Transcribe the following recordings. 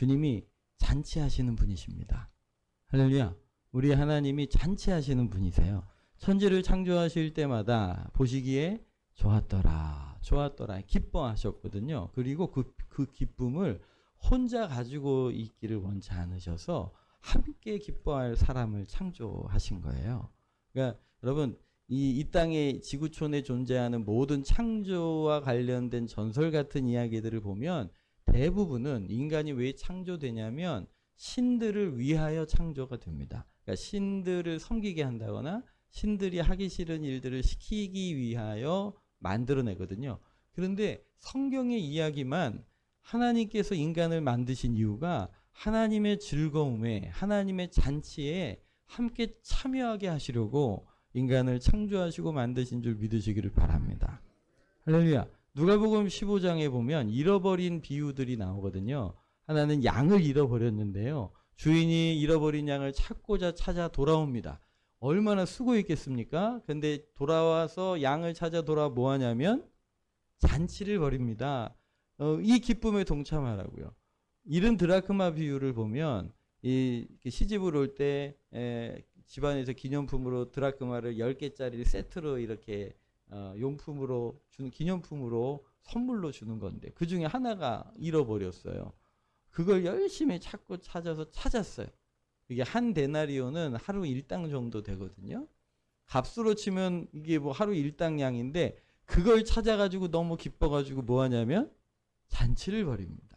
주님이 잔치하시는 분이십니다. 할렐루야. 우리 하나님이 잔치하시는 분이세요. 천지를 창조하실 때마다 보시기에 좋았더라, 좋았더라, 기뻐하셨거든요. 그리고 그 기쁨을 혼자 가지고 있기를 원치 않으셔서 함께 기뻐할 사람을 창조하신 거예요. 그러니까 여러분, 이 땅의 지구촌에 존재하는 모든 창조와 관련된 전설 같은 이야기들을 보면 대부분은 인간이 왜 창조되냐면 신들을 위하여 창조가 됩니다. 그러니까 신들을 섬기게 한다거나 신들이 하기 싫은 일들을 시키기 위하여 만들어내거든요. 그런데 성경의 이야기만 하나님께서 인간을 만드신 이유가 하나님의 즐거움에, 하나님의 잔치에 함께 참여하게 하시려고 인간을 창조하시고 만드신 줄 믿으시기를 바랍니다. 할렐루야. 누가복음 15장에 보면 잃어버린 비유들이 나오거든요. 하나는 양을 잃어버렸는데요. 주인이 잃어버린 양을 찾고자 찾아 돌아옵니다. 얼마나 수고 있겠습니까? 근데 돌아와서 양을 찾아 돌아와 뭐 하냐면 잔치를 벌입니다. 이 기쁨에 동참하라고요. 이른 드라크마 비유를 보면 이 시집을 올 때 집안에서 기념품으로 드라크마를 10개짜리 세트로 이렇게 용품으로 주는, 기념품으로 선물로 주는 건데 그 중에 하나가 잃어버렸어요. 그걸 열심히 찾고 찾아서 찾았어요. 이게 한 데나리오는 하루 일당 정도 되거든요. 값으로 치면 이게 뭐 하루 일당 양인데 그걸 찾아가지고 너무 기뻐가지고 뭐 하냐면 잔치를 벌입니다.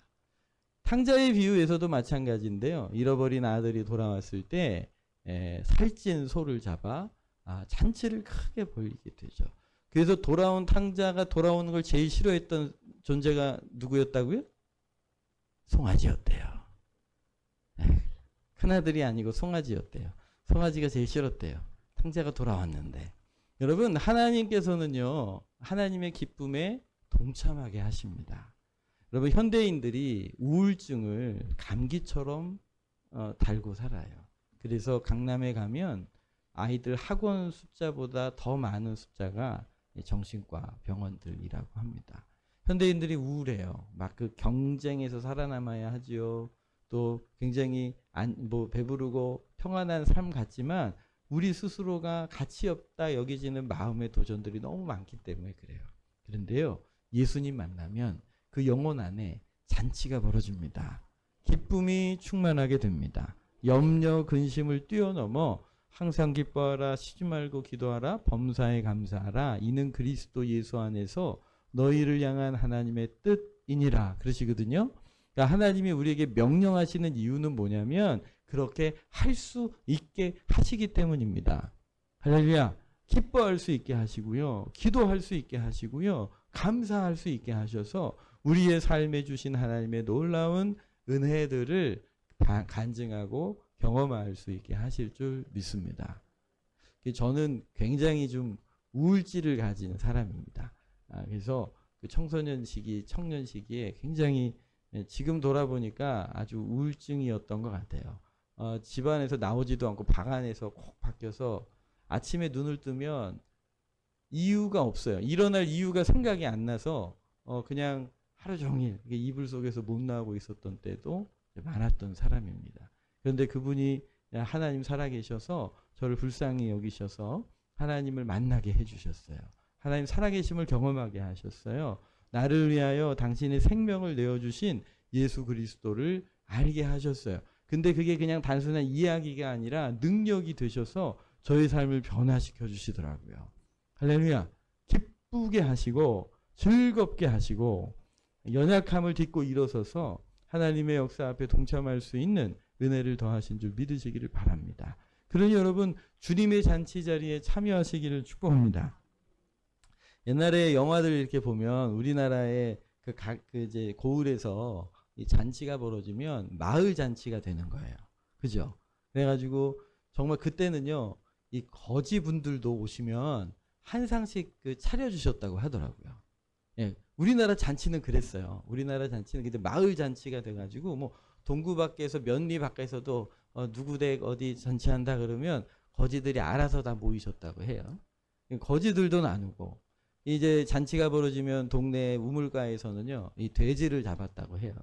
탕자의 비유에서도 마찬가지인데요. 잃어버린 아들이 돌아왔을 때 살찐 소를 잡아 잔치를 크게 벌이게 되죠. 그래서 돌아온 탕자가 돌아오는 걸 제일 싫어했던 존재가 누구였다고요? 송아지였대요. 큰아들이 아니고 송아지였대요. 송아지가 제일 싫었대요. 탕자가 돌아왔는데. 여러분, 하나님께서는요, 하나님의 기쁨에 동참하게 하십니다. 여러분, 현대인들이 우울증을 감기처럼 달고 살아요. 그래서 강남에 가면 아이들 학원 숫자보다 더 많은 숫자가 정신과 병원들이라고 합니다. 현대인들이 우울해요. 막 그 경쟁에서 살아남아야 하지요. 또 굉장히 배부르고 평안한 삶 같지만 우리 스스로가 가치 없다 여기지는 마음의 도전들이 너무 많기 때문에 그래요. 그런데요, 예수님 만나면 그 영혼 안에 잔치가 벌어집니다. 기쁨이 충만하게 됩니다. 염려, 근심을 뛰어넘어 항상 기뻐하라, 쉬지 말고 기도하라, 범사에 감사하라. 이는 그리스도 예수 안에서 너희를 향한 하나님의 뜻이니라. 그러시거든요. 그러니까 하나님이 우리에게 명령하시는 이유는 뭐냐면 그렇게 할 수 있게 하시기 때문입니다. 할렐루야. 기뻐할 수 있게 하시고요. 기도할 수 있게 하시고요. 감사할 수 있게 하셔서 우리의 삶에 주신 하나님의 놀라운 은혜들을 간증하고 경험할 수 있게 하실 줄 믿습니다. 저는 굉장히 좀 우울증을 가진 사람입니다. 그래서 그 청소년 시기, 청년 시기에 굉장히 지금 돌아보니까 아주 우울증이었던 것 같아요. 집안에서 나오지도 않고 방 안에서 콕 박혀서 아침에 눈을 뜨면 이유가 없어요. 일어날 이유가 생각이 안 나서 그냥 하루 종일 이불 속에서 못 나오고 있었던 때도 많았던 사람입니다. 그런데 그분이 하나님 살아계셔서 저를 불쌍히 여기셔서 하나님을 만나게 해주셨어요. 하나님 살아계심을 경험하게 하셨어요. 나를 위하여 당신의 생명을 내어주신 예수 그리스도를 알게 하셨어요. 근데 그게 그냥 단순한 이야기가 아니라 능력이 되셔서 저의 삶을 변화시켜 주시더라고요. 할렐루야. 기쁘게 하시고 즐겁게 하시고 연약함을 딛고 일어서서 하나님의 역사 앞에 동참할 수 있는 은혜를 더하신 줄 믿으시기를 바랍니다. 그러니 여러분, 주님의 잔치 자리에 참여하시기를 축복합니다. 옛날에 영화들 이렇게 보면 우리나라의 이제 고을에서 이 잔치가 벌어지면 마을 잔치가 되는 거예요. 그죠? 그래가지고 정말 그때는요, 이 거지분들도 오시면 한 상씩 차려주셨다고 하더라고요. 예, 우리나라 잔치는 그랬어요. 우리나라 잔치는 근데 마을 잔치가 돼가지고 뭐 동구 밖에서 면리 밖에서도 누구 댁 어디 잔치한다 그러면 거지들이 알아서 다 모이셨다고 해요. 거지들도 나누고 이제 잔치가 벌어지면 동네 우물가에서는요, 이 돼지를 잡았다고 해요.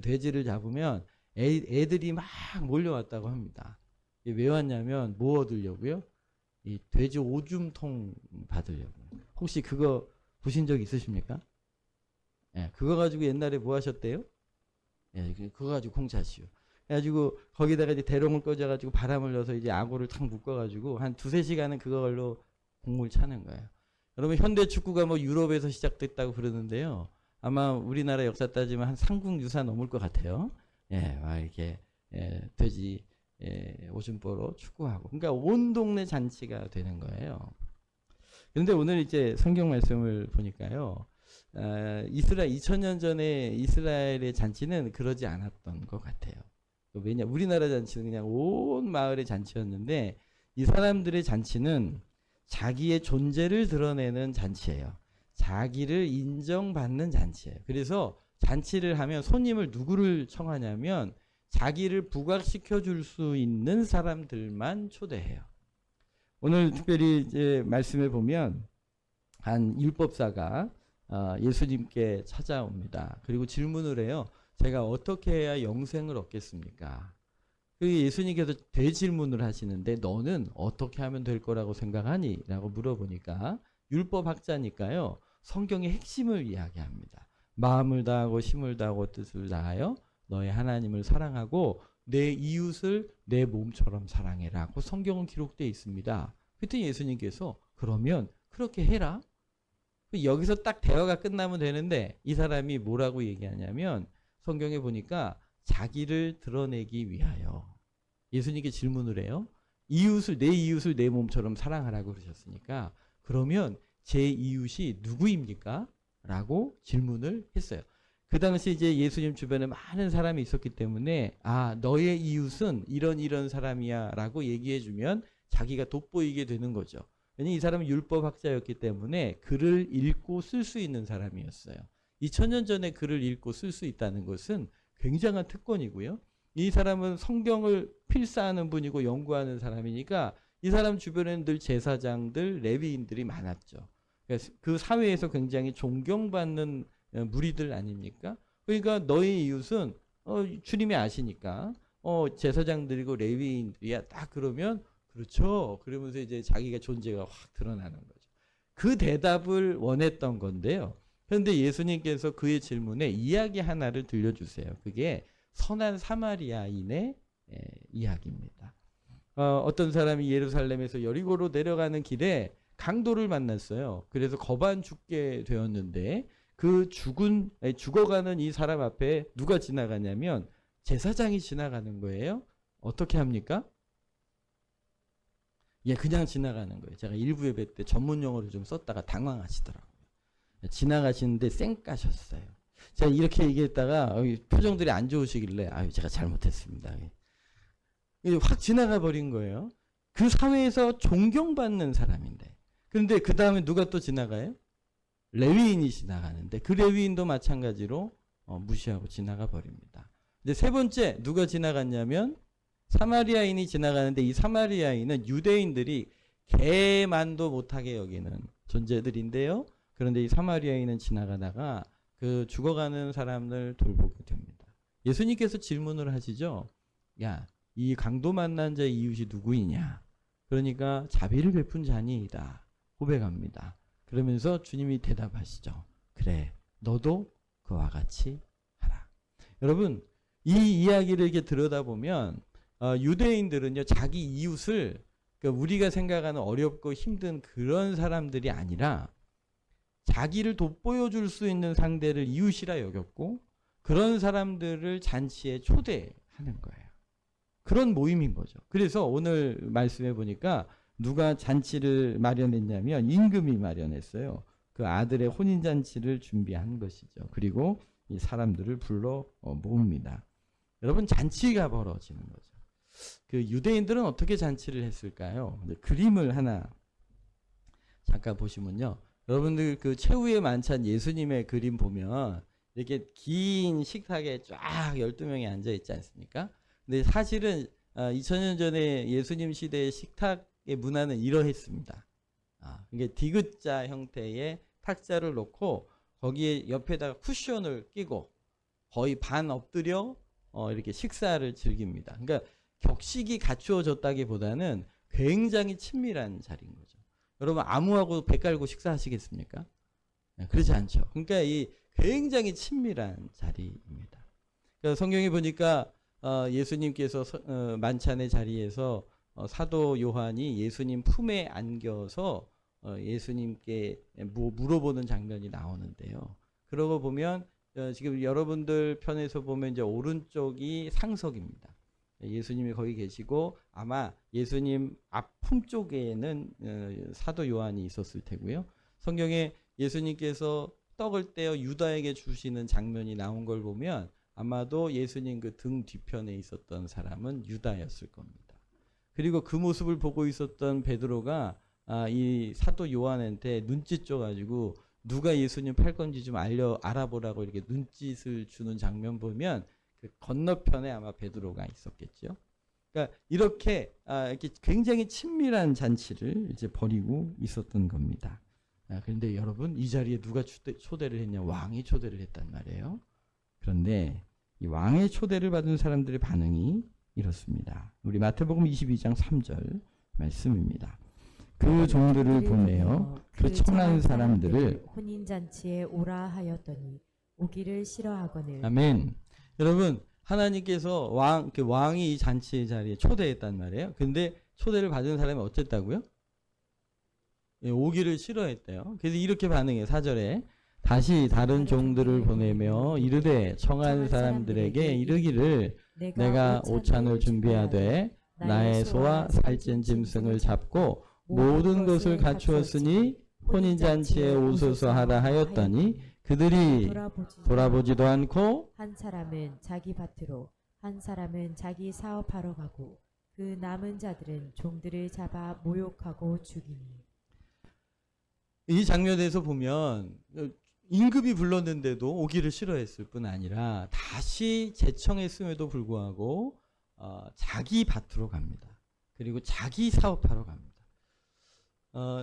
돼지를 잡으면 애들이 막 몰려왔다고 합니다. 왜 왔냐면 뭐 얻으려고요? 이 돼지 오줌통 받으려고요. 혹시 그거 보신 적 있으십니까? 예, 그거 가지고 옛날에 뭐 하셨대요? 예, 그거 가지고 공차시오. 그래가지고 거기다가 이제 대롱을 꽂아가지고 바람을 넣어서 이제 아구를 탁 묶어가지고 한 2~3시간은 그걸로 공을 차는 거예요. 여러분 현대 축구가 뭐 유럽에서 시작됐다고 그러는데요. 아마 우리나라 역사 따지면 한 삼국유사 넘을 것 같아요. 예, 막 이렇게 돼지 오줌보로 축구하고. 그러니까 온 동네 잔치가 되는 거예요. 그런데 오늘 이제 성경 말씀을 보니까요. 이스라엘 2000년 전에 이스라엘의 잔치는 그러지 않았던 것 같아요. 왜냐 우리나라 잔치는 그냥 온 마을의 잔치였는데 이 사람들의 잔치는 자기의 존재를 드러내는 잔치예요. 자기를 인정받는 잔치예요. 그래서 잔치를 하면 손님을 누구를 청하냐면 자기를 부각시켜 줄 수 있는 사람들만 초대해요. 오늘 특별히 이제 말씀을 보면 한 율법사가 예수님께 찾아옵니다. 그리고 질문을 해요. 제가 어떻게 해야 영생을 얻겠습니까? 그 예수님께서 대질문을 하시는데 너는 어떻게 하면 될 거라고 생각하니? 라고 물어보니까 율법학자니까요. 성경의 핵심을 이야기합니다. 마음을 다하고 힘을 다하고 뜻을 다하여 너의 하나님을 사랑하고 내 이웃을 내 몸처럼 사랑해라고 성경은 기록되어 있습니다. 그때 예수님께서 그러면 그렇게 해라. 여기서 딱 대화가 끝나면 되는데 이 사람이 뭐라고 얘기하냐면 성경에 보니까 자기를 드러내기 위하여 예수님께 질문을 해요. 내 이웃을 내 몸처럼 사랑하라고 그러셨으니까 그러면 제 이웃이 누구입니까? 라고 질문을 했어요. 그 당시 이제 예수님 주변에 많은 사람이 있었기 때문에 너의 이웃은 이런 사람이야 라고 얘기해 주면 자기가 돋보이게 되는 거죠. 왜냐하면 이 사람은 율법학자였기 때문에 글을 읽고 쓸 수 있는 사람이었어요. 2000년 전에 글을 읽고 쓸 수 있다는 것은 굉장한 특권이고요. 이 사람은 성경을 필사하는 분이고 연구하는 사람이니까 이 사람 주변에는 늘 제사장들, 레위인들이 많았죠. 그 사회에서 굉장히 존경받는 무리들 아닙니까? 그러니까 너의 이웃은 주님이 아시니까 제사장들이고 레위인들이야. 딱 그러면 그렇죠. 그러면서 이제 자기가 존재가 확 드러나는 거죠. 그 대답을 원했던 건데요. 그런데 예수님께서 그의 질문에 이야기 하나를 들려주세요. 그게 선한 사마리아인의 이야기입니다. 어떤 사람이 예루살렘에서 여리고로 내려가는 길에 강도를 만났어요. 그래서 거반 죽게 되었는데 그 죽어가는 이 사람 앞에 누가 지나가냐면 제사장이 지나가는 거예요. 어떻게 합니까? 그냥 지나가는 거예요. 제가 일부 예배 때 전문 용어를 좀 썼다가 당황하시더라고요. 지나가시는데 쌩까셨어요. 제가 이렇게 얘기했다가 표정들이 안 좋으시길래 제가 잘못했습니다. 확 지나가 버린 거예요. 그 사회에서 존경받는 사람인데. 그런데 그 다음에 누가 또 지나가요? 레위인이 지나가는데 그 레위인도 마찬가지로 무시하고 지나가 버립니다. 근데 세 번째 누가 지나갔냐면 사마리아인이 지나가는데 이 사마리아인은 유대인들이 개만도 못하게 여기는 존재들인데요. 그런데 이 사마리아인은 지나가다가 그 죽어가는 사람을 돌보게 됩니다. 예수님께서 질문을 하시죠. 이 강도 만난 자의 이웃이 누구이냐? 그러니까 자비를 베푼 자니이다. 고백합니다. 그러면서 주님이 대답하시죠. 그래, 너도 그와 같이 하라. 여러분, 이 이야기를 이렇게 들여다보면 유대인들은요, 자기 이웃을 그러니까 우리가 생각하는 어렵고 힘든 그런 사람들이 아니라 자기를 돋보여줄 수 있는 상대를 이웃이라 여겼고 그런 사람들을 잔치에 초대하는 거예요. 그런 모임인 거죠. 그래서 오늘 말씀해 보니까 누가 잔치를 마련했냐면 임금이 마련했어요. 그 아들의 혼인잔치를 준비한 것이죠. 그리고 이 사람들을 불러 모읍니다. 여러분, 잔치가 벌어지는 거죠. 그 유대인들은 어떻게 잔치를 했을까요? 그림을 하나 잠깐 보시면요. 여러분들 그 최후의 만찬 예수님의 그림 보면 이렇게 긴 식탁에 쫙 12명이 앉아 있지 않습니까? 근데 사실은 2000년 전에 예수님 시대의 식탁의 문화는 이러했습니다. 이게 디귿자 형태의 탁자를 놓고 거기에 옆에다가 쿠션을 끼고 거의 반 엎드려 이렇게 식사를 즐깁니다. 그러니까 격식이 갖추어졌다기보다는 굉장히 친밀한 자리인 거죠. 여러분 아무하고 배 깔고 식사하시겠습니까? 네, 그렇지 않죠. 그러니까 이 굉장히 친밀한 자리입니다. 그러니까 성경에 보니까 예수님께서 만찬의 자리에서 사도 요한이 예수님 품에 안겨서 예수님께 물어보는 장면이 나오는데요. 그러고 보면 지금 여러분들 편에서 보면 이제 오른쪽이 상석입니다. 예수님이 거기 계시고 아마 예수님 앞품 쪽에는 사도 요한이 있었을 테고요. 성경에 예수님께서 떡을 떼어 유다에게 주시는 장면이 나온 걸 보면 아마도 예수님 그 등 뒤편에 있었던 사람은 유다였을 겁니다. 그리고 그 모습을 보고 있었던 베드로가 이 사도 요한한테 눈짓 줘가지고 누가 예수님 팔 건지 좀 알아보라고 이렇게 눈짓을 주는 장면 보면 그 건너편에 아마 베드로가 있었겠죠. 그러니까 이렇게 굉장히 친밀한 잔치를 이제 벌이고 있었던 겁니다. 그런데 여러분 이 자리에 누가 초대를 했냐? 왕이 초대를 했단 말이에요. 그런데 이 왕의 초대를 받은 사람들의 반응이 이렇습니다. 우리 마태복음 22장 3절 말씀입니다. 그 종들을 보내어 그 청한 사람들을 혼인잔치에 오라 하였더니 오기를 싫어하거늘. 아멘. 여러분 하나님께서 왕이 이 잔치의 자리에 초대했단 말이에요. 근데 초대를 받은 사람이 어쨌다고요? 예, 오기를 싫어했대요. 그래서 이렇게 반응해요. 4절에 다시 다른 종들을 보내며 이르되 청한 사람들에게 이르기를 내가 오찬을 준비하되 나의 소와 살찐 짐승을 잡고 모든 것을 갖추었으니 혼인잔치에 오소서 하라 하였더니 그들이 돌아보지도 않고 한 사람은 자기 밭으로 한 사람은 자기 사업하러 가고 그 남은 자들은 종들을 잡아 모욕하고 죽이니. 이 장면에서 보면 임금이 불렀는데도 오기를 싫어했을 뿐 아니라 다시 제청했음에도 불구하고 자기 밭으로 갑니다. 그리고 자기 사업하러 갑니다.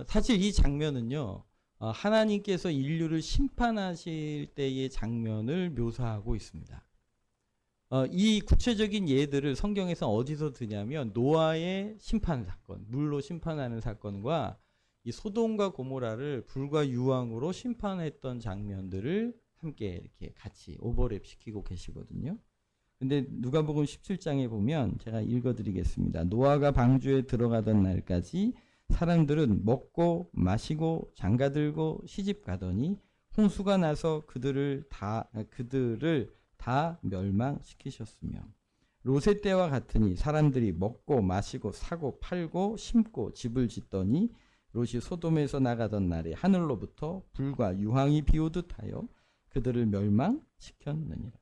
사실 이 장면은요, 하나님께서 인류를 심판하실 때의 장면을 묘사하고 있습니다. 이 구체적인 예들을 성경에서 어디서 드냐면 노아의 심판 사건, 물로 심판하는 사건과 이 소돔과 고모라를 불과 유황으로 심판했던 장면들을 함께 이렇게 같이 오버랩 시키고 계시거든요. 근데 누가복음 17장에 보면 제가 읽어드리겠습니다. 노아가 방주에 들어가던 날까지 사람들은 먹고 마시고 장가들고 시집가더니 홍수가 나서 그들을 다 멸망시키셨으며 롯의 때와 같으니 사람들이 먹고 마시고 사고 팔고 심고 집을 짓더니 롯이 소돔에서 나가던 날에 하늘로부터 불과 유황이 비오듯 하여 그들을 멸망시켰느니라.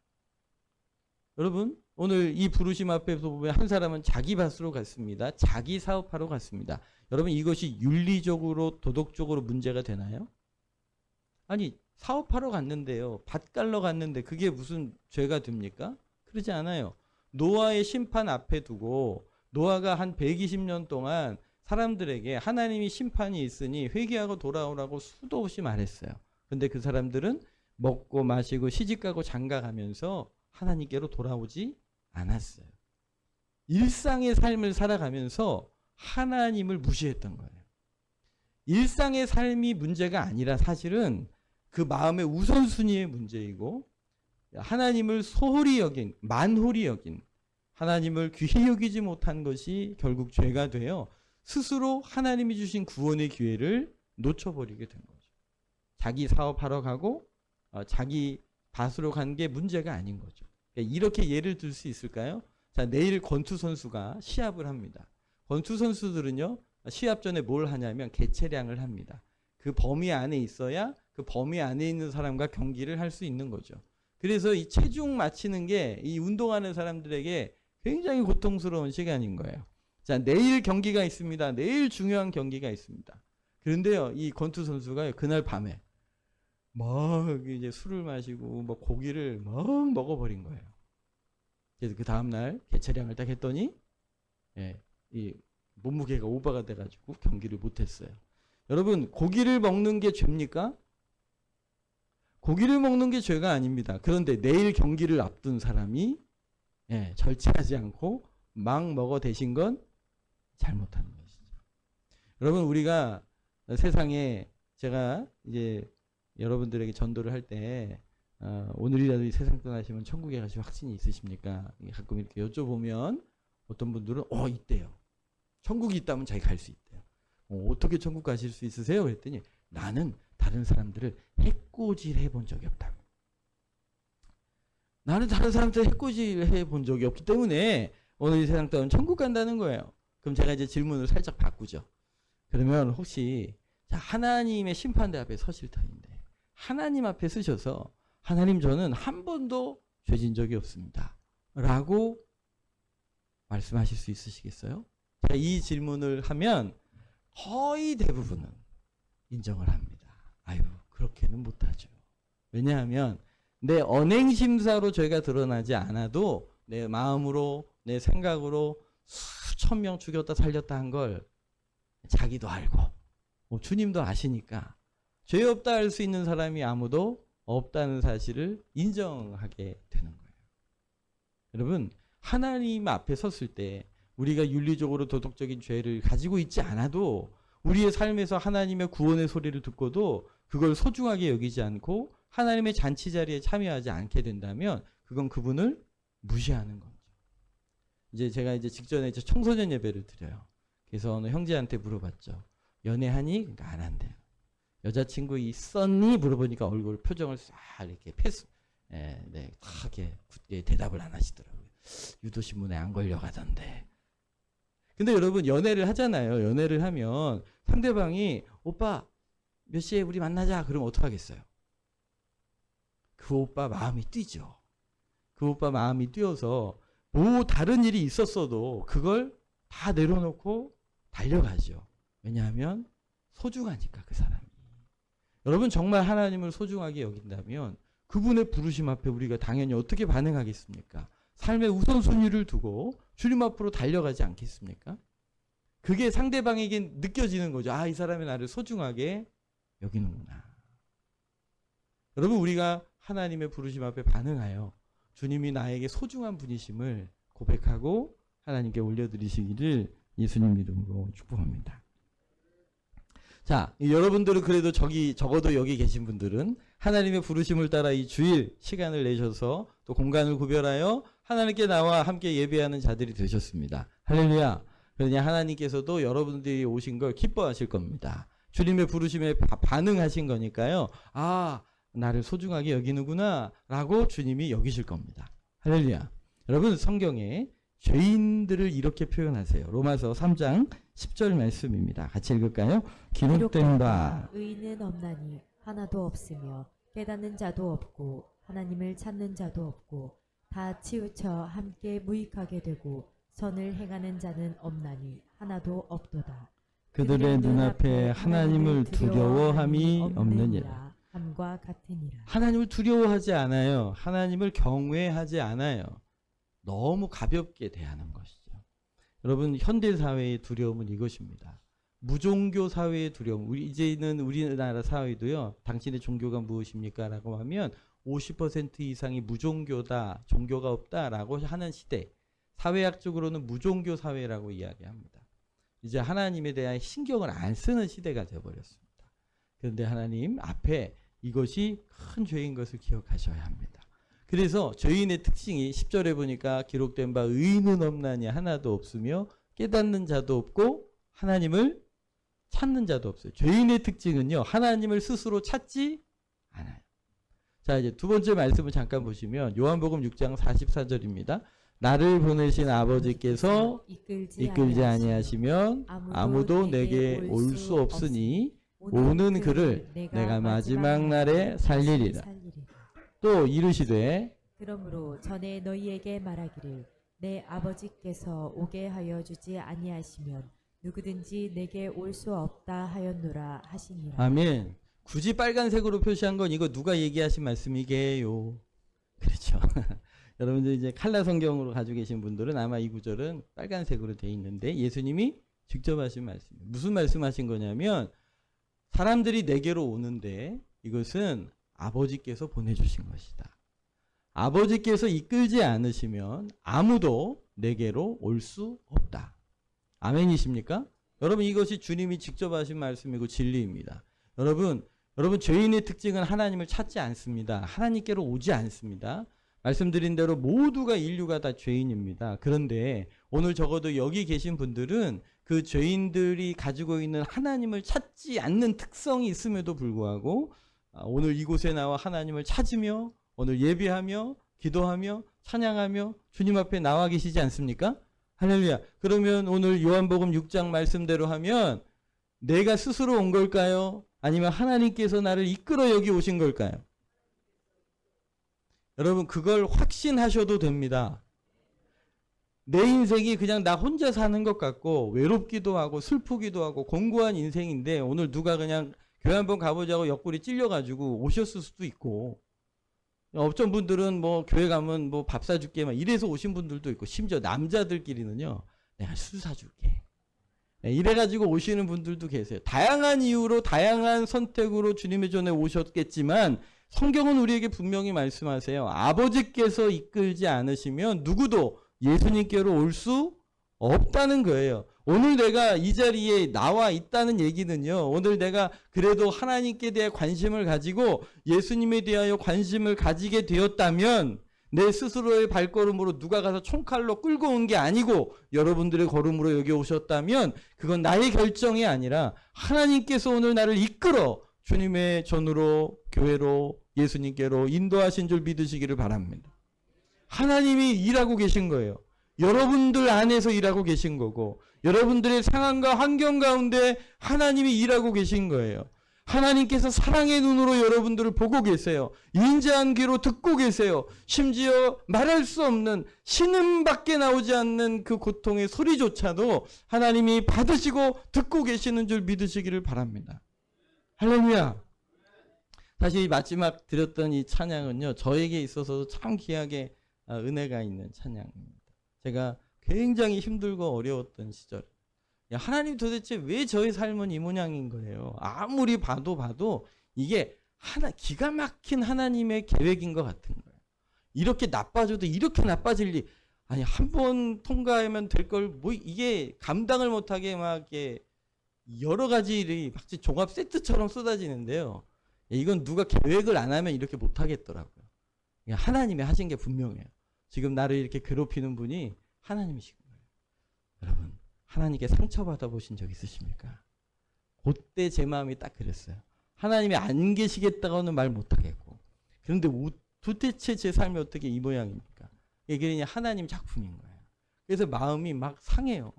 여러분 오늘 이 부르심 앞에서 보면 한 사람은 자기 밭으로 갔습니다. 자기 사업하러 갔습니다. 여러분 이것이 윤리적으로 도덕적으로 문제가 되나요? 아니 사업하러 갔는데요. 밭 깔러 갔는데 그게 무슨 죄가 됩니까? 그러지 않아요. 노아의 심판 앞에 두고 노아가 한 120년 동안 사람들에게 하나님이 심판이 있으니 회개하고 돌아오라고 수도 없이 말했어요. 근데 그 사람들은 먹고 마시고 시집가고 장가가면서 하나님께로 돌아오지 않았어요. 일상의 삶을 살아가면서 하나님을 무시했던 거예요. 일상의 삶이 문제가 아니라 사실은 그 마음의 우선순위의 문제이고 하나님을 소홀히 여긴, 만홀히 여긴 하나님을 귀히 여기지 못한 것이 결국 죄가 되어 스스로 하나님이 주신 구원의 기회를 놓쳐버리게 된 거죠. 자기 사업하러 가고 자기 밭으로 간 게 문제가 아닌 거죠. 이렇게 예를 들 수 있을까요? 자, 내일 권투 선수가 시합을 합니다. 권투 선수들은요, 시합 전에 뭘 하냐면 개체량을 합니다. 그 범위 안에 있어야 그 범위 안에 있는 사람과 경기를 할 수 있는 거죠. 그래서 이 체중 맞추는 게 이 운동하는 사람들에게 굉장히 고통스러운 시간인 거예요. 자, 내일 경기가 있습니다. 내일 중요한 경기가 있습니다. 그런데요, 이 권투 선수가 그날 밤에 막 이제 술을 마시고 뭐 고기를 막 먹어버린 거예요. 그래서 그 다음날 개체량을 딱 했더니 이 몸무게가 오버가 돼가지고 경기를 못했어요. 여러분 고기를 먹는 게 죄입니까? 고기를 먹는 게 죄가 아닙니다. 그런데 내일 경기를 앞둔 사람이 절제하지 않고 막 먹어 대신 건 잘못하는 것이죠. 여러분, 우리가 세상에, 제가 이제 여러분들에게 전도를 할 때 오늘이라도 이 세상 떠나시면 천국에 가실 확신이 있으십니까? 가끔 이렇게 여쭤보면 어떤 분들은 있대요. 천국이 있다면 자기 갈 수 있대요. 어떻게 천국 가실 수 있으세요? 그랬더니 나는 다른 사람들을 해코지를 해본 적이 없다고. 나는 다른 사람들 해코지를 해본 적이 없기 때문에 오늘 이 세상 떠나면 천국 간다는 거예요. 그럼 제가 이제 질문을 살짝 바꾸죠. 그러면 혹시 하나님의 심판대 앞에 서실 터인데 하나님 앞에 서셔서 하나님, 저는 한 번도 죄진 적이 없습니다 라고 말씀하실 수 있으시겠어요? 제가 이 질문을 하면 거의 대부분은 인정을 합니다. 아유, 그렇게는 못하죠. 왜냐하면 내 언행심사로 죄가 드러나지 않아도 내 마음으로, 내 생각으로 수천 명 죽였다 살렸다 한 걸 자기도 알고 주님도 아시니까 죄 없다 할 수 있는 사람이 아무도 없다는 사실을 인정하게 되는 거예요. 여러분, 하나님 앞에 섰을 때 우리가 윤리적으로 도덕적인 죄를 가지고 있지 않아도 우리의 삶에서 하나님의 구원의 소리를 듣고도 그걸 소중하게 여기지 않고 하나님의 잔치 자리에 참여하지 않게 된다면 그건 그분을 무시하는 거죠. 이제 제가 직전에 청소년 예배를 드려요. 그래서 어느 형제한테 물어봤죠. 연애하니? 그러니까 안 한대요. 여자친구 있었니? 물어보니까 얼굴 표정을 싹 이렇게 이렇게 대답을 안 하시더라고요. 유도신문에 안 걸려가던데. 근데 여러분, 연애를 하잖아요. 연애를 하면 상대방이 오빠 몇 시에 우리 만나자 그러면 어떡하겠어요? 그 오빠 마음이 뛰죠. 그 오빠 마음이 뛰어서 뭐 다른 일이 있었어도 그걸 다 내려놓고 달려가죠. 왜냐하면 소중하니까, 그 사람이. 여러분, 정말 하나님을 소중하게 여긴다면 그분의 부르심 앞에 우리가 당연히 어떻게 반응하겠습니까? 삶의 우선순위를 두고 주님 앞으로 달려가지 않겠습니까? 그게 상대방에게 느껴지는 거죠. 아, 이 사람이 나를 소중하게 여기는구나. 여러분, 우리가 하나님의 부르심 앞에 반응하여 주님이 나에게 소중한 분이심을 고백하고 하나님께 올려드리시기를 예수님 이름으로 축복합니다. 자, 여러분들은 그래도 적어도 여기 계신 분들은 하나님의 부르심을 따라 이 주일 시간을 내셔서 또 공간을 구별하여 하나님께 나와 함께 예배하는 자들이 되셨습니다. 할렐루야. 그러냐, 하나님께서도 여러분들이 오신 걸 기뻐하실 겁니다. 주님의 부르심에 반응하신 거니까요. 아, 나를 소중하게 여기는구나 라고 주님이 여기실 겁니다. 할렐루야. 여러분, 성경에 죄인들을 이렇게 표현하세요. 로마서 3장 10절 말씀입니다. 같이 읽을까요? 기록된 바 의인은 없나니 하나도 없으며 깨닫는 자도 없고 하나님을 찾는 자도 없고 다 치우쳐 함께 무익하게 되고 선을 행하는 자는 없나니 하나도 없도다. 그들의 눈앞에 하나님을 두려워함이 없느니라. 함과 같으니라. 하나님을 두려워하지 않아요. 하나님을 경외하지 않아요. 너무 가볍게 대하는 것이죠. 여러분, 현대 사회의 두려움은 이것입니다. 무종교 사회의 두려움. 이제는 우리나라 사회도요. 당신의 종교가 무엇입니까? 라고 하면 50% 이상이 무종교다, 종교가 없다라고 하는 시대. 사회학적으로는 무종교 사회라고 이야기합니다. 이제 하나님에 대한 신경을 안 쓰는 시대가 되어버렸습니다. 그런데 하나님 앞에 이것이 큰 죄인 것을 기억하셔야 합니다. 그래서 죄인의 특징이 10절에 보니까 기록된 바 의인은 없나니 하나도 없으며 깨닫는 자도 없고 하나님을 찾는 자도 없어요. 죄인의 특징은요, 하나님을 스스로 찾지 않아요. 자, 이제 두 번째 말씀을 잠깐 보시면 요한복음 6장 44절입니다. 나를 보내신 아버지께서 이끌지 아니하시면 아무도 내게 올 수 없으니 오는 그를 내가 마지막 날에 살리리라. 또 이르시되 그러므로 전에 너희에게 말하기를 내 아버지께서 오게 하여 주지 아니하시면 누구든지 내게 올 수 없다 하였노라 하시니라. 아멘. 굳이 빨간색으로 표시한 건 이거 누가 얘기하신 말씀이게요? 그렇죠. 여러분들 이제 칼라 성경으로 가지고 계신 분들은 아마 이 구절은 빨간색으로 돼 있는데 예수님이 직접 하신 말씀이에요. 무슨 말씀하신 거냐면 사람들이 내게로 오는데 이것은 아버지께서 보내주신 것이다. 아버지께서 이끌지 않으시면 아무도 내게로 올 수 없다. 아멘이십니까? 여러분, 이것이 주님이 직접 하신 말씀이고 진리입니다. 여러분 죄인의 특징은 하나님을 찾지 않습니다. 하나님께로 오지 않습니다. 말씀드린 대로 모두가 인류가 다 죄인입니다. 그런데 오늘 적어도 여기 계신 분들은 그 죄인들이 가지고 있는 하나님을 찾지 않는 특성이 있음에도 불구하고 오늘 이곳에 나와 하나님을 찾으며 오늘 예배하며 기도하며 찬양하며 주님 앞에 나와 계시지 않습니까? 할렐루야. 그러면 오늘 요한복음 6장 말씀대로 하면 내가 스스로 온 걸까요? 아니면 하나님께서 나를 이끌어 여기 오신 걸까요? 여러분, 그걸 확신하셔도 됩니다. 내 인생이 그냥 나 혼자 사는 것 같고 외롭기도 하고 슬프기도 하고 공고한 인생인데 오늘 누가 그냥 교회 한번 가보자고 옆구리 찔려가지고 오셨을 수도 있고, 어떤 분들은 뭐 교회 가면 뭐 밥 사줄게 막 이래서 오신 분들도 있고, 심지어 남자들끼리는요 내가 술 사줄게 이래가지고 오시는 분들도 계세요. 다양한 이유로 다양한 선택으로 주님의 전에 오셨겠지만 성경은 우리에게 분명히 말씀하세요. 아버지께서 이끌지 않으시면 누구도 예수님께로 올 수 없다는 거예요. 오늘 내가 이 자리에 나와 있다는 얘기는요, 오늘 내가 그래도 하나님께 대해 관심을 가지고 예수님에 대하여 관심을 가지게 되었다면 내 스스로의 발걸음으로 누가 가서 총칼로 끌고 온 게 아니고 여러분들의 걸음으로 여기 오셨다면 그건 나의 결정이 아니라 하나님께서 오늘 나를 이끌어 주님의 전으로 교회로 예수님께로 인도하신 줄 믿으시기를 바랍니다. 하나님이 일하고 계신 거예요. 여러분들 안에서 일하고 계신 거고 여러분들의 상황과 환경 가운데 하나님이 일하고 계신 거예요. 하나님께서 사랑의 눈으로 여러분들을 보고 계세요. 인자한 귀로 듣고 계세요. 심지어 말할 수 없는 신음밖에 나오지 않는 그 고통의 소리조차도 하나님이 받으시고 듣고 계시는 줄 믿으시기를 바랍니다. 할렐루야. 사실 마지막 드렸던 이 찬양은요, 저에게 있어서도 참 귀하게 은혜가 있는 찬양입니다. 제가 굉장히 힘들고 어려웠던 시절, 하나님 도대체 왜 저의 삶은 이 모양인 거예요. 아무리 봐도 이게 기가 막힌 하나님의 계획인 것 같은 거예요. 이렇게 나빠져도 이렇게 나빠질 리, 아니 한 번 통과하면 될 걸 뭐 이게 감당을 못하게 막 이렇게 여러 가지 일이 마치 종합 세트처럼 쏟아지는데요. 이건 누가 계획을 안 하면 이렇게 못하겠더라고요. 하나님이 하신 게 분명해요. 지금 나를 이렇게 괴롭히는 분이 하나님이신 거예요. 여러분, 하나님께 상처받아 보신 적 있으십니까? 그때 제 마음이 딱 그랬어요. 하나님이 안 계시겠다고는 말 못하겠고, 그런데 도대체 제 삶이 어떻게 이 모양입니까? 이게 그냥 하나님 작품인 거예요. 그래서 마음이 막 상해요.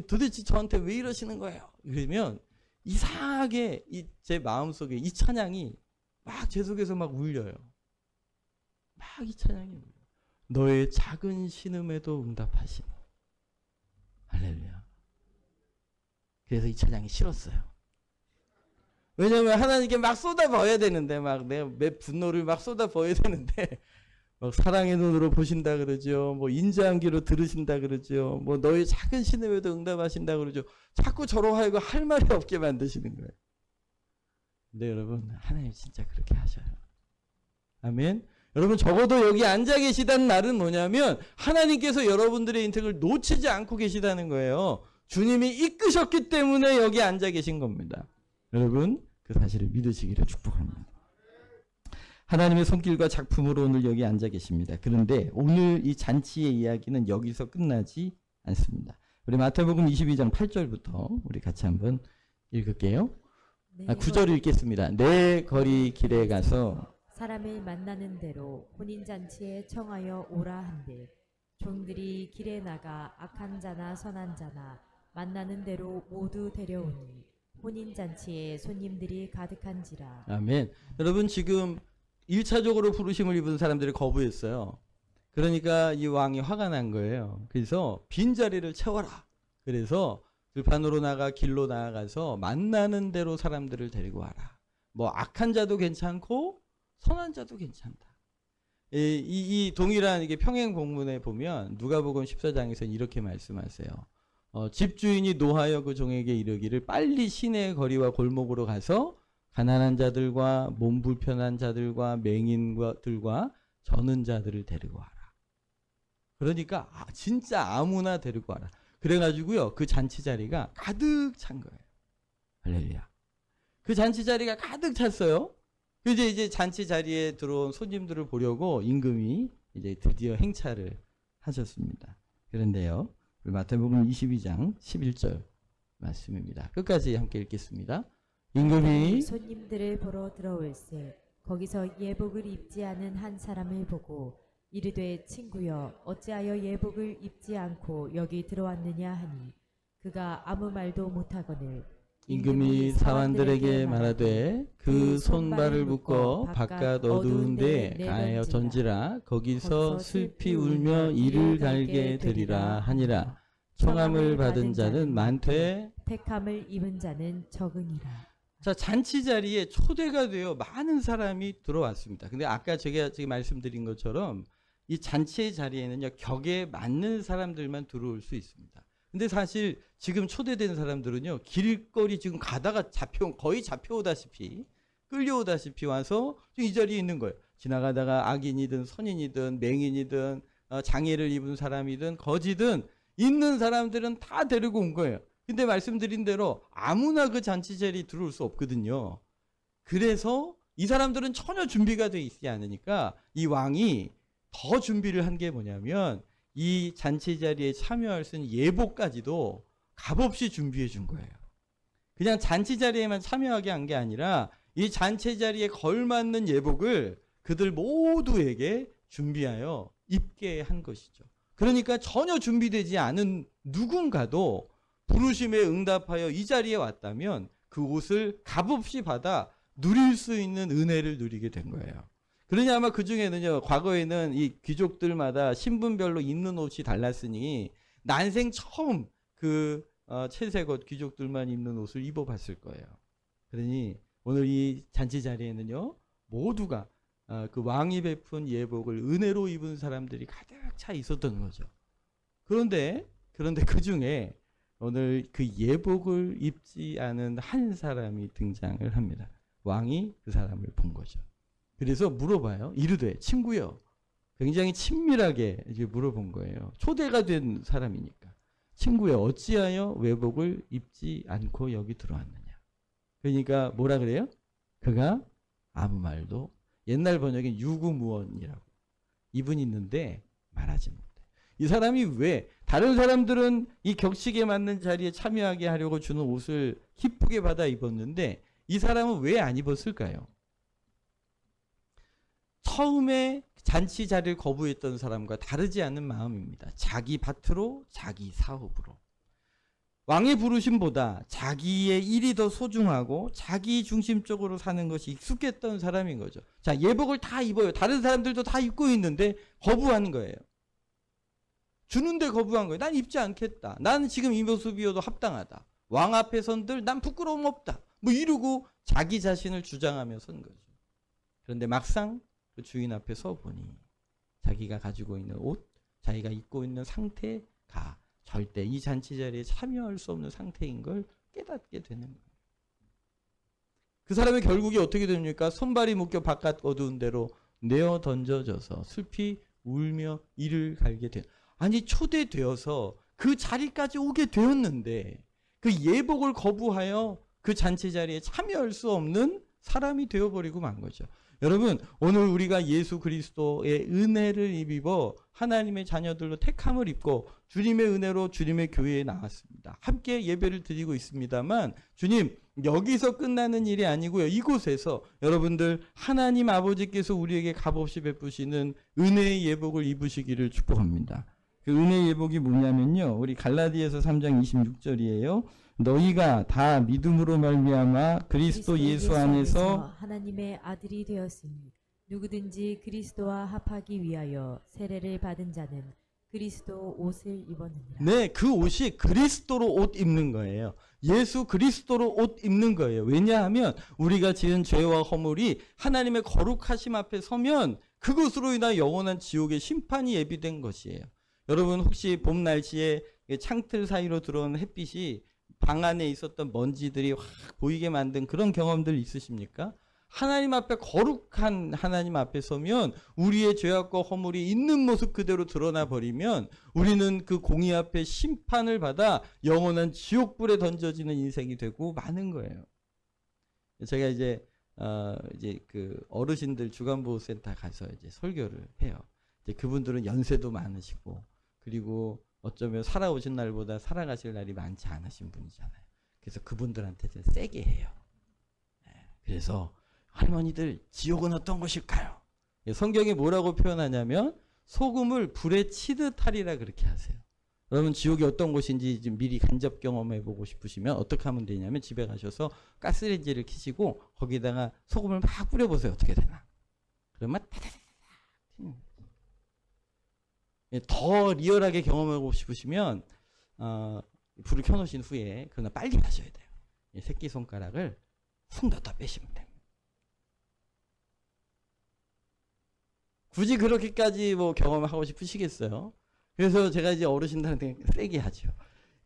도대체 저한테 왜 이러시는 거예요? 그러면 이상하게 제 마음속에 이 찬양이 막 제 속에서 막 울려요. 막 이 찬양이 울려요. 너의 작은 신음에도 응답하시네. 할렐루야. 그래서 이 찬양이 싫었어요. 왜냐하면 하나님께 막 쏟아부어야 되는데, 막 내 분노를 막 쏟아부어야 되는데, 막 사랑의 눈으로 보신다 그러죠. 뭐 인자한 귀로 들으신다 그러죠. 뭐 너의 작은 신음에도 응답하신다 그러죠. 자꾸 저로 하여금 할 말이 없게 만드시는 거예요. 근데 여러분, 하나님 진짜 그렇게 하셔요. 아멘. 여러분, 적어도 여기 앉아 계시다는 말은 뭐냐면 하나님께서 여러분들의 인생을 놓치지 않고 계시다는 거예요. 주님이 이끄셨기 때문에 여기 앉아 계신 겁니다. 여러분, 그 사실을 믿으시기를 축복합니다. 하나님의 손길과 작품으로 오늘 여기 앉아 계십니다. 그런데 오늘 이 잔치의 이야기는 여기서 끝나지 않습니다. 우리 마태복음 22장 8절부터 우리 같이 한번 읽을게요. 9절 읽겠습니다. 내 거리 길에 가서 사람을 만나는 대로 혼인잔치에 청하여 오라 한들 종들이 길에 나가 악한 자나 선한 자나 만나는 대로 모두 데려오니 혼인잔치에 손님들이 가득한지라. 아멘. 여러분, 지금 1차적으로 부르심을 입은 사람들이 거부했어요. 그러니까 이 왕이 화가 난 거예요. 그래서 빈자리를 채워라. 그래서 들판으로 나가 길로 나아가서 만나는 대로 사람들을 데리고 와라. 뭐 악한 자도 괜찮고 선한 자도 괜찮다. 이 동일한 이게 평행 본문에 보면 누가복음 14장에서는 이렇게 말씀하세요. 집주인이 노하여 그 종에게 이르기를 빨리 시내의 거리와 골목으로 가서 가난한 자들과 몸 불편한 자들과 맹인들과 저는 자들을 데리고 와라. 그러니까 진짜 아무나 데리고 와라. 그래가지고요, 그 잔치 자리가 가득 찬 거예요. 할렐루야. 그 잔치 자리가 가득 찼어요. 이제 잔치 자리에 들어온 손님들을 보려고 임금이 이제 드디어 행차를 하셨습니다. 그런데요, 마태복음 22장 11절 말씀입니다. 끝까지 함께 읽겠습니다. 임금이 손님들을 보러 들어올세 거기서 예복을 입지 않은 한 사람을 보고 이르되 친구여 어찌하여 예복을 입지 않고 여기 들어왔느냐 하니 그가 아무 말도 못하거늘 임금이 사환들에게 말하되 그 손발을 묶어 바깥 어두운 데 가하여 던지라. 거기서 슬피 울며 이를 갈게 되리라 하니라. 청함을 받은 자는 많되 택함을 입은 자는 적으니라. 자, 잔치 자리에 초대가 되어 많은 사람이 들어왔습니다. 근데 아까 제가 지금 말씀드린 것처럼 이 잔치의 자리에는요, 격에 맞는 사람들만 들어올 수 있습니다. 근데 사실 지금 초대된 사람들은요, 길거리 지금 가다가 거의 잡혀오다시피, 끌려오다시피 와서 이 자리에 있는 거예요. 지나가다가 악인이든 선인이든 맹인이든 장애를 입은 사람이든 거지든 있는 사람들은 다 데리고 온 거예요. 근데 말씀드린 대로 아무나 그 잔치 자리에 들어올 수 없거든요. 그래서 이 사람들은 전혀 준비가 되어 있지 않으니까 이 왕이 더 준비를 한 게 뭐냐면 이 잔치 자리에 참여할 수 있는 예복까지도 값없이 준비해 준 거예요. 그냥 잔치 자리에만 참여하게 한 게 아니라 이 잔치 자리에 걸맞는 예복을 그들 모두에게 준비하여 입게 한 것이죠. 그러니까 전혀 준비되지 않은 누군가도 부르심에 응답하여 이 자리에 왔다면 그 옷을 값없이 받아 누릴 수 있는 은혜를 누리게 된 거예요. 그러니 아마 그 중에는요, 과거에는 이 귀족들마다 신분별로 입는 옷이 달랐으니 난생 처음 그 채색 옷 귀족들만 입는 옷을 입어봤을 거예요. 그러니 오늘 이 잔치 자리에는요, 모두가 그 왕이 베푼 예복을 은혜로 입은 사람들이 가득 차 있었던 거죠. 그런데 그 중에 오늘 그 예복을 입지 않은 한 사람이 등장을 합니다. 왕이 그 사람을 본 거죠. 그래서 물어봐요. 이르되 친구여. 굉장히 친밀하게 이제 물어본 거예요. 초대가 된 사람이니까. 친구여 어찌하여 예복을 입지 않고 여기 들어왔느냐. 그러니까 뭐라 그래요? 그가 아무 말도, 옛날 번역엔 유구무원이라고. 입은 있는데 말하지 못해. 이 사람이 왜, 다른 사람들은 이 격식에 맞는 자리에 참여하게 하려고 주는 옷을 기쁘게 받아 입었는데 이 사람은 왜 안 입었을까요? 처음에 잔치 자리를 거부했던 사람과 다르지 않은 마음입니다. 자기 밭으로, 자기 사업으로. 왕의 부르심보다 자기의 일이 더 소중하고 자기 중심적으로 사는 것이 익숙했던 사람인 거죠. 자, 예복을 다 입어요. 다른 사람들도 다 입고 있는데 거부하는 거예요. 주는데 거부한 거예요. 난 입지 않겠다. 나는 지금 이 모습이어도 합당하다. 왕 앞에 선들 난 부끄러움 없다. 뭐 이러고 자기 자신을 주장하며 선 거죠. 그런데 막상 그 주인 앞에 서 보니 자기가 가지고 있는 옷, 자기가 입고 있는 상태가 절대 이 잔치 자리에 참여할 수 없는 상태인 걸 깨닫게 되는 거예요. 그 사람의 결국이 어떻게 됩니까? 손발이 묶여 바깥 어두운 데로 내어 던져져서 슬피 울며 이를 갈게 된. 아니 초대되어서 그 자리까지 오게 되었는데 그 예복을 거부하여 그 잔치 자리에 참여할 수 없는 사람이 되어버리고 만 거죠. 여러분 오늘 우리가 예수 그리스도의 은혜를 입어 하나님의 자녀들로 택함을 입고 주님의 은혜로 주님의 교회에 나왔습니다. 함께 예배를 드리고 있습니다만 주님 여기서 끝나는 일이 아니고요. 이곳에서 여러분들 하나님 아버지께서 우리에게 값없이 베푸시는 은혜의 예복을 입으시기를 축복합니다. 그 은혜의 예복이 뭐냐면요. 우리 갈라디아서 3장 26절이에요. 너희가 다 믿음으로 말미암아 그리스도 예수 안에서 하나님의 아들이 되었으니 누구든지 그리스도와 합하기 위하여 세례를 받은 자는 그리스도 옷을 입었느니라. 네, 그 옷이 그리스도로 옷 입는 거예요. 예수 그리스도로 옷 입는 거예요. 왜냐하면 우리가 지은 죄와 허물이 하나님의 거룩하심 앞에 서면 그것으로 인하여 영원한 지옥의 심판이 예비된 것이에요. 여러분 혹시 봄 날씨에 창틀 사이로 들어온 햇빛이 방 안에 있었던 먼지들이 확 보이게 만든 그런 경험들 있으십니까? 하나님 앞에 거룩한 하나님 앞에 서면 우리의 죄악과 허물이 있는 모습 그대로 드러나 버리면 우리는 그 공의 앞에 심판을 받아 영원한 지옥불에 던져지는 인생이 되고 마는 거예요. 제가 이제 그 어르신들 주간보호센터 가서 이제 설교를 해요. 이제 그분들은 연세도 많으시고 그리고 어쩌면 살아오신 날보다 살아가실 날이 많지 않으신 분이잖아요. 그래서 그분들한테 좀 세게 해요. 그래서 할머니들 지옥은 어떤 것일까요? 성경이 뭐라고 표현하냐면 소금을 불에 치듯 하리라 그렇게 하세요. 여러분 지옥이 어떤 곳인지 좀 미리 간접 경험해 보고 싶으시면 어떻게 하면 되냐면 집에 가셔서 가스레인지를 켜시고 거기다가 소금을 막 뿌려보세요. 어떻게 되나. 그러면 타다다닥 더 리얼하게 경험하고 싶으시면 불을 켜놓으신 후에 그러나 빨리 하셔야 돼요. 새끼손가락을 훅 넣다 빼시면 됩니다. 굳이 그렇게까지 뭐 경험을 하고 싶으시겠어요? 그래서 제가 이제 어르신들한테 세게 하죠.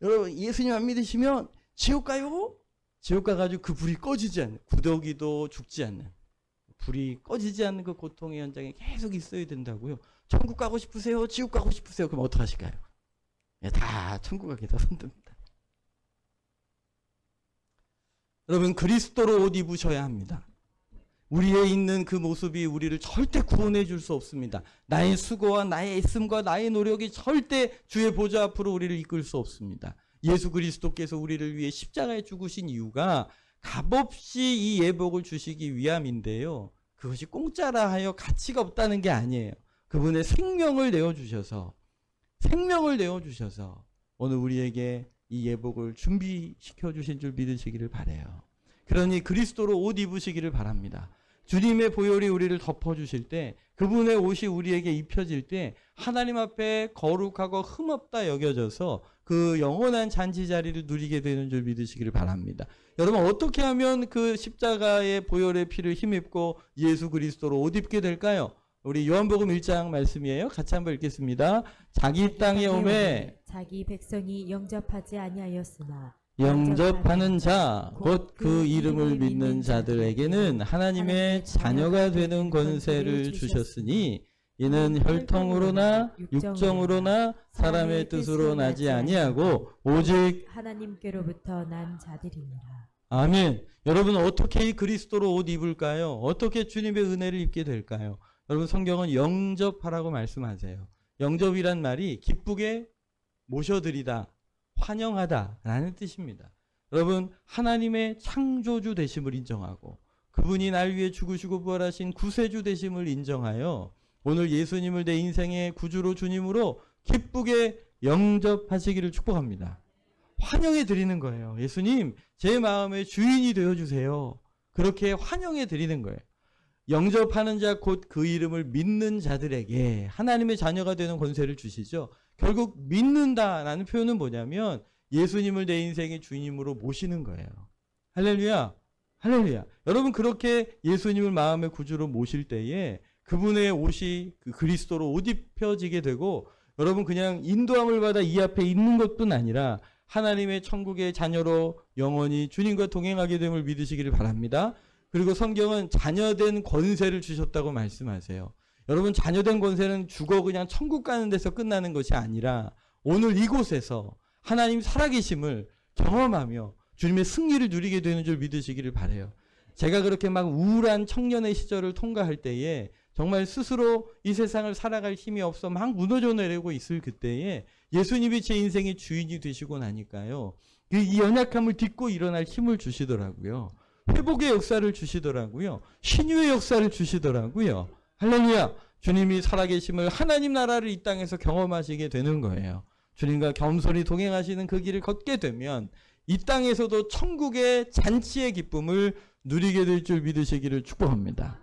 여러분 예수님 안 믿으시면 지옥 가요? 지옥 가가지고 그 불이 꺼지지 않는, 구더기도 죽지 않는, 불이 꺼지지 않는 그 고통의 현장에 계속 있어야 된다고요. 천국 가고 싶으세요? 지옥 가고 싶으세요? 그럼 어떡하실까요? 다 천국 가기다 손듭니다. 여러분 그리스도로 옷 입으셔야 합니다. 우리에 있는 그 모습이 우리를 절대 구원해 줄 수 없습니다. 나의 수고와 나의 애씀과 나의 노력이 절대 주의 보좌 앞으로 우리를 이끌 수 없습니다. 예수 그리스도께서 우리를 위해 십자가에 죽으신 이유가 값없이 이 예복을 주시기 위함인데요. 그것이 공짜라 하여 가치가 없다는 게 아니에요. 그분의 생명을 내어주셔서 오늘 우리에게 이 예복을 준비시켜 주신 줄 믿으시기를 바라요. 그러니 그리스도로 옷 입으시기를 바랍니다. 주님의 보혈이 우리를 덮어주실 때, 그분의 옷이 우리에게 입혀질 때 하나님 앞에 거룩하고 흠없다 여겨져서 그 영원한 잔치 자리를 누리게 되는 줄 믿으시기를 바랍니다. 여러분 어떻게 하면 그 십자가의 보혈의 피를 힘입고 예수 그리스도로 옷 입게 될까요? 우리 요한복음 1장 말씀이에요. 같이 한번 읽겠습니다. 자기 땅에 오매 자기 백성이 영접하지 아니하였으나 영접하는 자, 곧 그 이름을 믿는 자들에게는 하나님의 자녀가 되는 권세를 주셨으니 이는 혈통으로나 육정으로나 사람의 뜻으로 나지 아니하고 오직 하나님께로부터 난 자들이니라. 아멘. 여러분 어떻게 이 그리스도로 옷 입을까요? 어떻게 주님의 은혜를 입게 될까요? 여러분 성경은 영접하라고 말씀하세요. 영접이란 말이 기쁘게 모셔드리다, 환영하다 라는 뜻입니다. 여러분 하나님의 창조주 되심을 인정하고 그분이 날 위해 죽으시고 부활하신 구세주 되심을 인정하여 오늘 예수님을 내 인생의 구주로 주님으로 기쁘게 영접하시기를 축복합니다. 환영해 드리는 거예요. 예수님 제 마음의 주인이 되어주세요. 그렇게 환영해 드리는 거예요. 영접하는 자 곧 그 이름을 믿는 자들에게 하나님의 자녀가 되는 권세를 주시죠. 결국 믿는다라는 표현은 뭐냐면 예수님을 내 인생의 주님으로 모시는 거예요. 할렐루야. 할렐루야. 여러분 그렇게 예수님을 마음의 구주로 모실 때에 그분의 옷이 그 그리스도로 옷 입혀지게 되고 여러분 그냥 인도함을 받아 이 앞에 있는 것뿐 아니라 하나님의 천국의 자녀로 영원히 주님과 동행하게 됨을 믿으시기를 바랍니다. 그리고 성경은 자녀된 권세를 주셨다고 말씀하세요. 여러분 자녀된 권세는 죽어 그냥 천국 가는 데서 끝나는 것이 아니라 오늘 이곳에서 하나님 살아계심을 경험하며 주님의 승리를 누리게 되는 줄 믿으시기를 바라요. 제가 그렇게 막 우울한 청년의 시절을 통과할 때에 정말 스스로 이 세상을 살아갈 힘이 없어 막 무너져 내리고 있을 그때에 예수님이 제 인생의 주인이 되시고 나니까요. 이 연약함을 딛고 일어날 힘을 주시더라고요. 회복의 역사를 주시더라고요. 신유의 역사를 주시더라고요. 할렐루야. 주님이 살아계심을 하나님 나라를 이 땅에서 경험하시게 되는 거예요. 주님과 겸손히 동행하시는 그 길을 걷게 되면 이 땅에서도 천국의 잔치의 기쁨을 누리게 될 줄 믿으시기를 축복합니다.